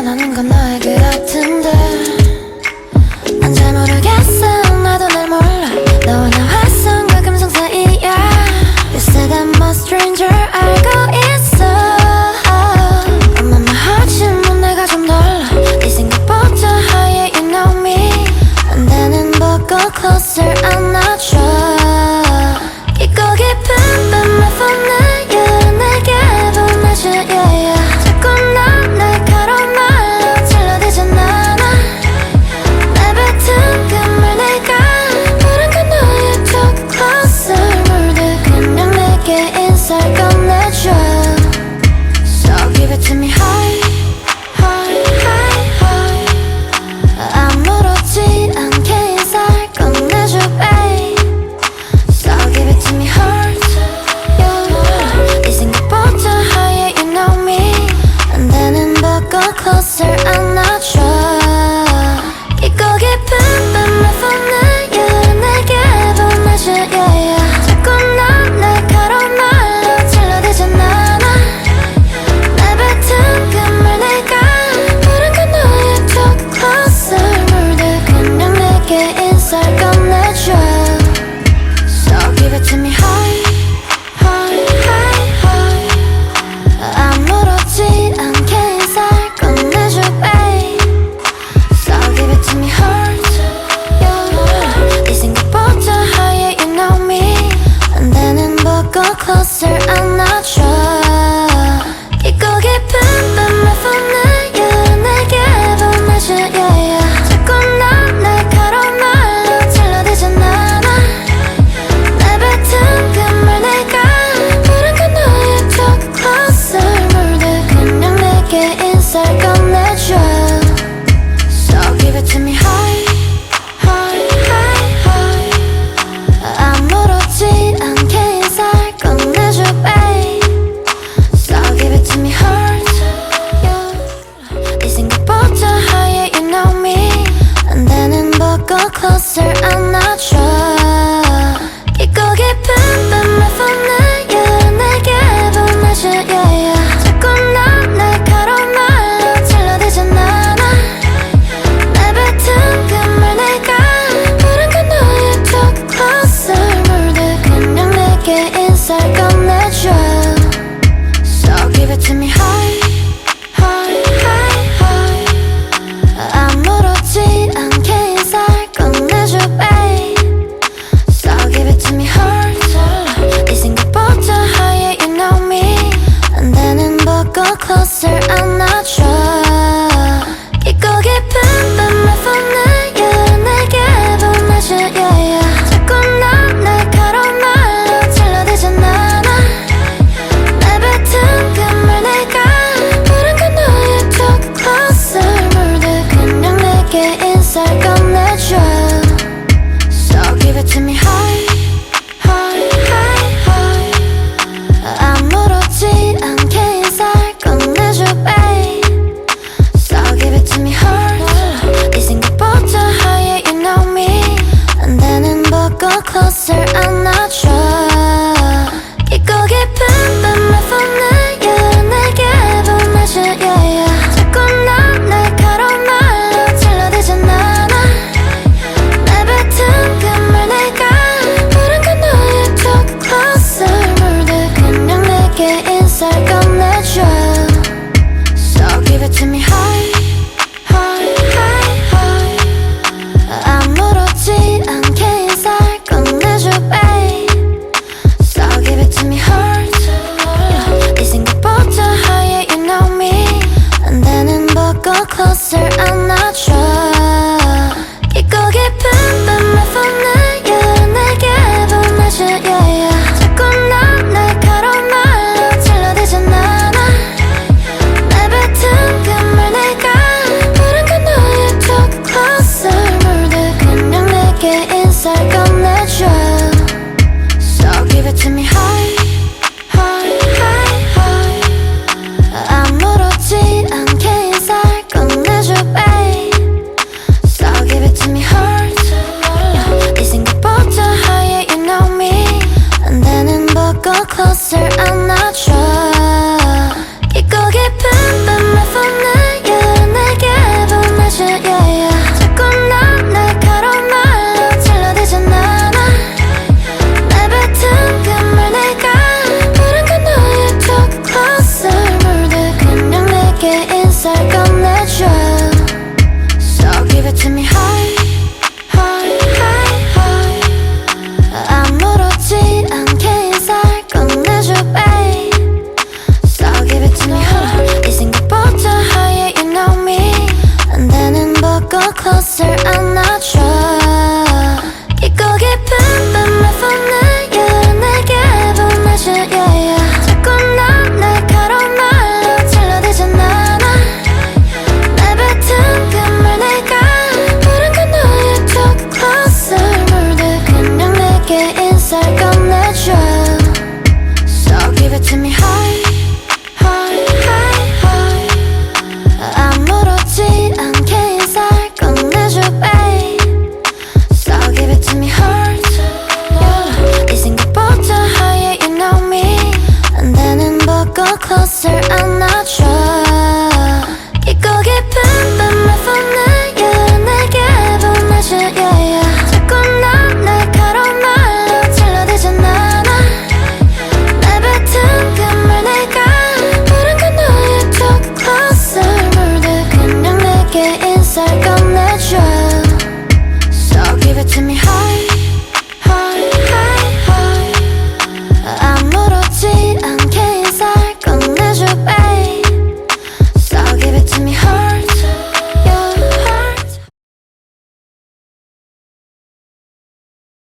원하는 건 너의 그 같은데 난 잘 모르겠어 나도 날 몰라 너와 나 화성과 금성 사이야 You said I'm a stranger 알고 있어 엄마만 하지만 내가 좀 놀라 네 생각보다 higher you know me 안되는 벗고 closer 안아줘 깊고 깊은 밤의 fire 내게 보내줘 yeah, yeah. 자꾸 난 날카로운 말로 찔러대잖아 내뱉은 그 말 내가 부른 건 너의 talk closer 물들 그냥 내게 인사를 건네줘 So give it to me high, high, high, high 아무렇지 않게 인사를 건네줘 babe So give it to me hard, yeah 네 생각보다 higher you know me 안되는 벗고 closer 안아줘 깊고 깊은 밤의 fire 내게 보내줘 yeah, yeah. 자꾸 난 날카로운 말로 찔러대잖아 내뱉은 그 말 내가 부른 건 너의 talk closer 물들 그냥 내게 인사를 건네줘 So give it to me high, high, high, high 아무렇지 않게 인사를 건네줘 babe So give it to me hard, yeah 네 생각보다 higher you know me 안되는 벗고 closer 안아줘 깊고 깊은 밤의 fire 내게 보내줘 yeah, yeah. 자꾸 난 날카로운 말로 찔러대잖아 내뱉은 그 말 내가 부른 건 너의 talk closer 물들 그냥 내게 인사를 건네줘 So give it to me high, high, high, high 아무렇지 않게 인사를 건네줘 babe So give it to me hard, yeah 네 생각보다 higher you know me 안되는 벗고 closer 안아줘 깊고 깊은 밤의 fire 내게 보내줘 yeah, yeah. 자꾸 난 날카로운 말로 closer